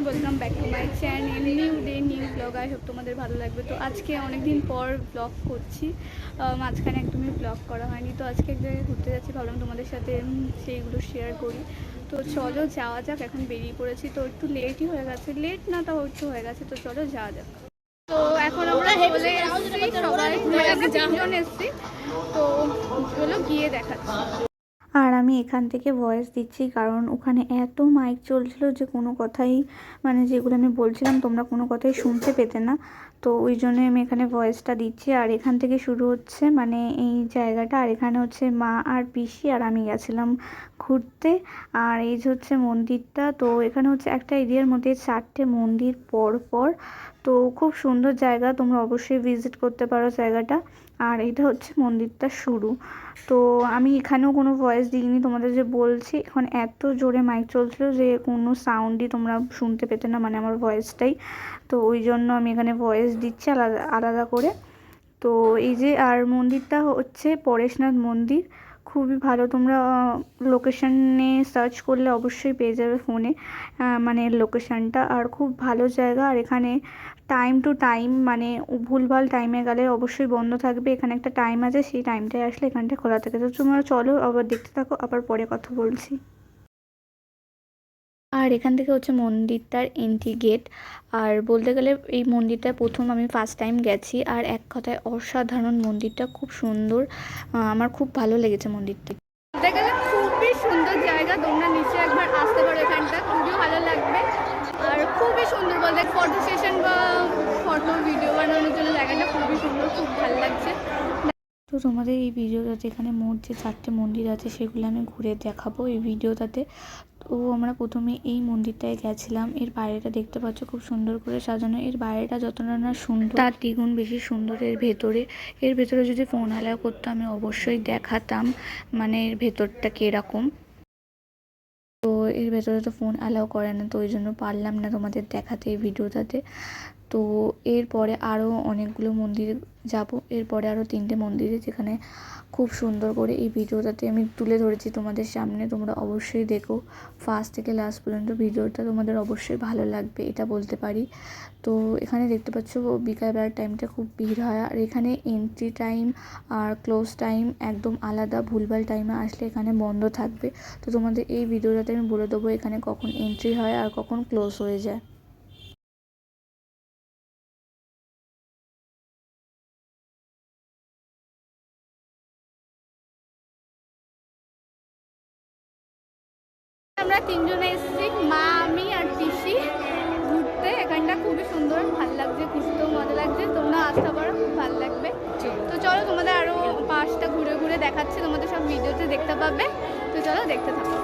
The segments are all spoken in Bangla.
Welcome back to my channel new day new blog. I hope তোমাদের ভালো লাগবে। তো আজকে অনেকদিন পর ব্লগ করছি, মাঝখানে একদমই ব্লগ করা হয়নি। তো আজকে এক জায়গায় ঘুরতে যাচ্ছি, ভাবলাম তোমাদের সাথে সেইগুলো শেয়ার করি। তো চলো যাওয়া যাক, এখন বেরিয়ে পড়েছি। তো একটু লেটই হয়ে গেছে, লেট না তাও একটু হয়ে গেছে। তো চলো যাওয়া যাক। তো এখন আমরা চলে এসেছি, সবাই আমরা 3 জন এসেছি। তো চলো গিয়ে দেখাচ্ছি। আর আমি এখান থেকে ভয়েস দিচ্ছি কারণ ওখানে এত মাইক চলছিল যে কোনো কথাই, মানে যেগুলো আমি বলছিলাম তোমরা কোনো কথাই শুনতে পেতে না। তো ওই জন্যই আমি এখানে ভয়েসটা দিচ্ছি। আর এখান থেকে শুরু হচ্ছে মানে এই জায়গাটা। আর এখানে হচ্ছে মা আর পিসি আর আমি গেছিলাম ঘুরতে। আর এই যে হচ্ছে মন্দিরটা। তো এখানে হচ্ছে একটা এরিয়ার মধ্যে 4টে মন্দির পর পর। তো খুব সুন্দর জায়গা, তোমরা অবশ্যই ভিজিট করতে পারো জায়গাটা। আর এটা হচ্ছে মন্দিরটা শুরু। তো আমি এখানেও কোনো ভয়েস দিইনি, তোমাদের যে বলছি এখন এত জোরে মাইক চলছিল যে কোনো সাউন্ডই তোমরা শুনতে পেতে না, মানে আমার ভয়েসটাই। তো ওই জন্য আমি এখানে ভয়েস দিচ্ছি আলাদা আলাদা করে। তো এই যে আর মন্দিরটা হচ্ছে পরেশনাথ মন্দির। খুবই ভালো, তোমরা লোকেশানে সার্চ করলে অবশ্যই পেয়ে যাবে ফোনে, মানে লোকেশানটা। আর খুব ভালো জায়গা। আর এখানে টাইম টু টাইম, মানে ভুলভাল টাইমে গেলে অবশ্যই বন্ধ থাকবে। এখানে একটা টাইম আছে, সেই টাইমটায় আসলে এখানটা খোলা থাকে। তো তোমরা চলো আবার দেখতে থাকো, আবার পরে কথা বলছি। আর এখান থেকে হচ্ছে মন্দিরটার এন্ট্রি গেট। আর বলতে গেলে এই মন্দিরটা প্রথম আমি ফার্স্ট টাইম গেছি। আর এক কথায় অসাধারণ, মন্দিরটা খুব সুন্দর, আমার খুব ভালো লেগেছে মন্দিরটি। বলতে গেলে খুবই সুন্দর জায়গা, তোমরা নিচে একবার আসতে পারো, এখানটা খুবই ভালো লাগবে। আর খুবই সুন্দর, বলতে ফটো সেশন বা ফটো ভিডিও বানানোর জন্য জায়গাটা খুবই সুন্দর, খুব ভালো লাগছে। তো তোমাদের এই ভিডিওটাতে এখানে মোট যে 4টে মন্দির আছে সেগুলো আমি ঘুরে দেখাবো এই ভিডিওটাতে। তো আমরা প্রথমে এই মন্দিরটায় গেছিলাম। এর বাইরেটা দেখতে পাচ্ছ খুব সুন্দর করে সাজানো। এর বাইরেটা যতটা না সুন্দর তার দ্বিগুণ বেশি সুন্দর এর ভেতরে যদি ফোন অ্যালাউ করতো আমি অবশ্যই দেখাতাম, মানে এর ভেতরটা কীরকম। তো এর ভেতরে তো ফোন অ্যালাউ করে না, তো ওই জন্য পারলাম না তোমাদের দেখাতে এই ভিডিওটাতে। তো এরপরে আরও অনেকগুলো মন্দিরে যাব, এরপরে আরও 3টে মন্দিরে, যেখানে খুব সুন্দর করে এই ভিডিওটাতে আমি তুলে ধরেছি তোমাদের সামনে। তোমরা অবশ্যই দেখো ফার্স্ট থেকে লাস্ট পর্যন্ত, ভিডিওটা তোমাদের অবশ্যই ভালো লাগবে এটা বলতে পারি। তো এখানে দেখতে পাচ্ছ বিকালবেলার টাইমটা খুব ভিড় হয়। আর এখানে এন্ট্রি টাইম আর ক্লোজ টাইম একদম আলাদা, ভুলভাল টাইমে আসলে এখানে বন্ধ থাকবে। তো তোমাদের এই ভিডিওটাতে আমি বলে দেবো এখানে কখন এন্ট্রি হয় আর কখন ক্লোজ হয়ে যায়। আমরা 3 জনে এসেছি, মা আমি আর পিসি ঘুরতে। এখানটা খুবই সুন্দর, ভালো লাগছে, ঘুরতেও মজা লাগছে। তোমরা আসতে পারো, খুব ভালো লাগবে। তো চলো তোমাদের আরও পাঁচটা ঘুরে ঘুরে দেখাচ্ছি, তোমাদের সব ভিডিওতে দেখতে পাবে। তো চলো দেখতে থাকো।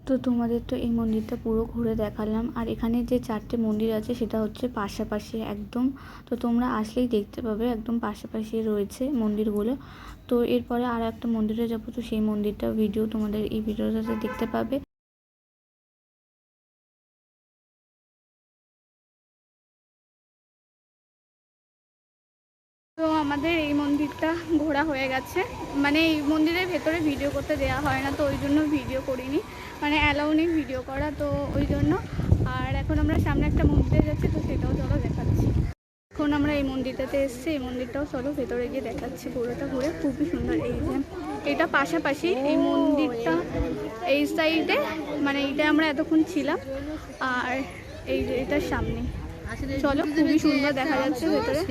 তো তোমাদের তো এই মন্দিরটা পুরো ঘুরে দেখালাম, আর এখানে যে 4টে মন্দির আছে সেটা হচ্ছে পাশাপাশি একদম। তো তোমরা আসলেই দেখতে পাবে একদম পাশাপাশি রয়েছে মন্দিরগুলো। তো এরপরে আর একটা মন্দিরে যাবো, তো সেই মন্দিরটা ভিডিও তোমাদের এই ভিডিওটাতে দেখতে পাবে। তো আমাদের এই মন্দিরটা ঘোরা হয়ে গেছে, মানে এই মন্দিরের ভেতরে ভিডিও করতে দেওয়া হয় না, তো ওই জন্য ভিডিও করিনি, মানে অ্যালাউ নেই ভিডিও করা, তো ওই জন্য। আর এখন আমরা সামনে একটা মন্দিরে যাচ্ছি, তো সেটাও চলো দেখাচ্ছি। এখন আমরা এই মন্দিরটাতে এসেছি, এই মন্দিরটাও চলো ভেতরে গিয়ে দেখাচ্ছি পুরোটা ঘুরে। খুবই সুন্দর। এই যে এটা পাশাপাশি এই মন্দিরটা এই সাইডে, মানে এইটা আমরা এতক্ষণ ছিলাম, আর এই যে এটার সামনে। চলো, খুবই সুন্দর দেখা যাচ্ছে ভেতরে।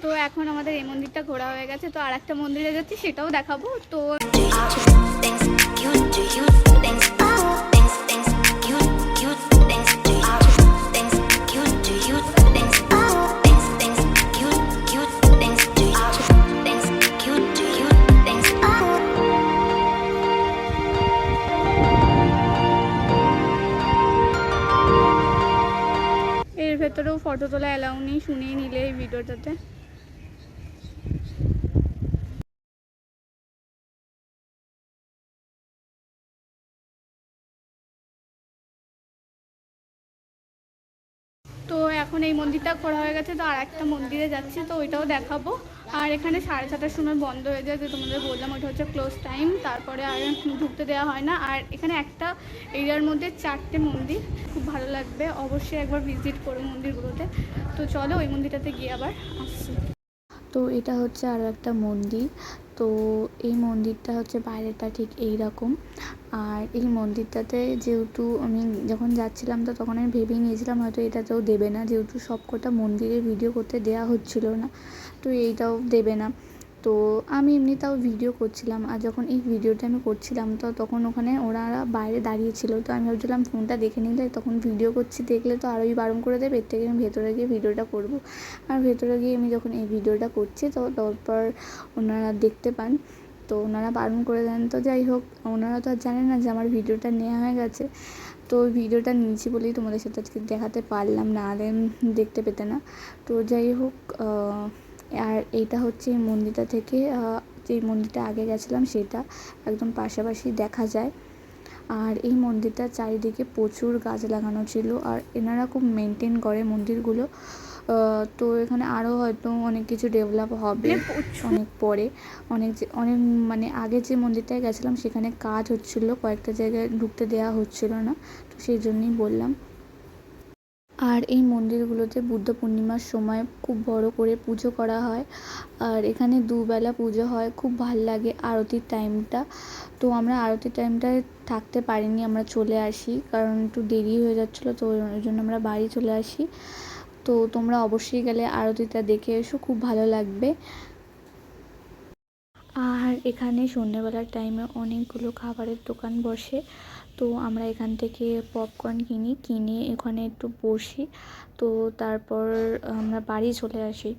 তো এখন আমাদের এই মন্দিরটা ঘোরা হয়ে গেছে, তো আর একটা মন্দিরে যাচ্ছি, সেটাও দেখাবো। তো এর ভেতরেও ফটো তোলা অ্যালাউ নেই, শুনিয়ে নিলে এই ভিডিওটাতে। তো এখন এই মন্দিরটা ঘোরা হয়ে গেছে, তো আর একটা মন্দিরে যাচ্ছি, তো ওইটাও দেখাবো। আর এখানে 7:30টার সময় বন্ধ হয়ে যায়, যে তোমাদের বললাম ওইটা হচ্ছে ক্লোজ টাইম, তারপরে আর ঢুকতে দেওয়া হয় না। আর এখানে একটা এরিয়ার মধ্যে 4টে মন্দির, খুব ভালো লাগবে, অবশ্যই একবার ভিজিট করো মন্দিরগুলোতে। তো চলো ওই মন্দিরটাতে গিয়ে আবার আসছি। তো এটা হচ্ছে আরও একটা মন্দির। তো এই মন্দিরটা হচ্ছে বাইরেটা ঠিক এই রকম। আর এই মন্দিরটাতে যেহেতু আমি যখন যাচ্ছিলাম, তো তখন আমি ভেবেই নিয়েছিলাম হয়তো এটাতেও দেবে না, যেহেতু সবকটা মন্দিরে ভিডিও করতে দেওয়া হচ্ছিল না, তো এইটাও দেবে না। তো আমি এমনি তাও ভিডিও করছিলাম, আর যখন এই ভিডিওটা আমি করছিলাম তো তখন ওখানে ওনারা বাইরে দাঁড়িয়েছিল, তো আমি ভাবছিলাম ফোনটা দেখে নিলে, তখন ভিডিও করছি দেখলে তো আরোই বারণ করে দেবে, এর থেকে আমি ভেতরে গিয়ে ভিডিওটা করব। আর ভেতরে গিয়ে আমি যখন এই ভিডিওটা করছি, তো তারপর ওনারা দেখতে পান, তো ওনারা বারণ করে দেন। তো যাই হোক, ওনারা তো আর জানে না যে আমার ভিডিওটা নেওয়া হয়ে গেছে, তো ভিডিওটা নিয়েছি বলেই তোমাদের সাথে আজকে দেখাতে পারলাম, না হলে দেখতে পেতে না। তো যাই হোক, আর এইটা হচ্ছে এই মন্দিরটা থেকে যে মন্দিরটা আগে গেছিলাম সেটা একদম পাশাপাশি দেখা যায়। আর এই মন্দিরটার চারিদিকে প্রচুর গাছ লাগানো ছিল, আর এনারা খুব মেনটেন করে মন্দিরগুলো। তো এখানে আরও হয়তো অনেক কিছু ডেভেলপ হবে অনেক পরে। অনেক মানে আগে যে মন্দিরটায় গেছিলাম সেখানে কাজ হচ্ছিলো, কয়েকটা জায়গায় ঢুকতে দেওয়া হচ্ছিলো না, তো সেই জন্যই বললাম। আর এই মন্দিরগুলোতে বুদ্ধ পূর্ণিমার সময় খুব বড় করে পুজো করা হয়। আর এখানে দুবেলা পুজো হয়, খুব ভাল লাগে আরতির টাইমটা। তো আমরা আরতির টাইমটায় থাকতে পারিনি, আমরা চলে আসি, কারণ একটু দেরি হয়ে যাচ্ছিলো, তো ওই জন্য আমরা বাড়ি চলে আসি। তো তোমরা অবশ্যই গেলে আরতিটা দেখে এসো, খুব ভালো লাগবে। আর এখানে সন্ধ্যেবেলার টাইমে অনেকগুলো খাবারের দোকান বসে। তো আমরা এখান থেকে পপকর্ন কিনে এখানে একটু বসি, তো তারপর আমরা বাড়ি চলে আসি।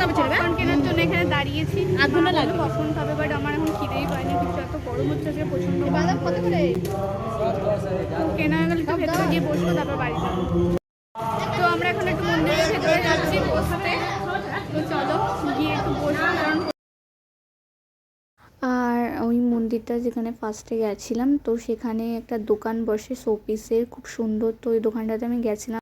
পপকর্ন কেনার জন্য এখানে দাঁড়িয়েছি, পপকর্ন খাবে, বাট আমার এখন খিদেই পায়নি কিছু, এত গরম হচ্ছে যে প্রচন্ড। কেনা হয়ে গেলে একটু ভেতরে গিয়ে বসবো, তারপর বাড়ি যাবো। তো আমরা এখন একটু মন্দিরের ভেতরে যাচ্ছি বসতে, তো চলো গিয়ে একটু বসবো। কারণ আর ওই মন্দিরটা যেখানে ফার্স্টে গেছিলাম, তো সেখানে একটা দোকান বসে শোপিসের, খুব সুন্দর। তো ওই দোকানটাতে আমি গেছিলাম।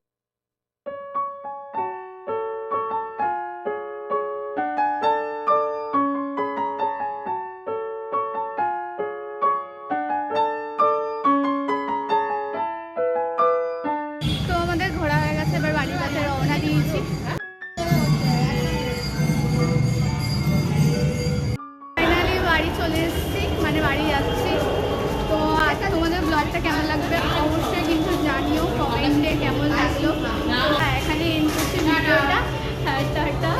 তো আমাদের ঘোরা হয়ে গেছে, এবার বাড়ির কাছে রওনা দিয়েছি। ফাইনালি বাড়ি চলে এসেছি, মানে বাড়ি যাচ্ছি। তো আজ তোমাদের ব্লগটা কেমন লাগবে অবশ্যই কিন্তু জানিও কমেন্টে কেমন লাগলো। এখানে এন্ড করছি ভিডিওটা। টাটা।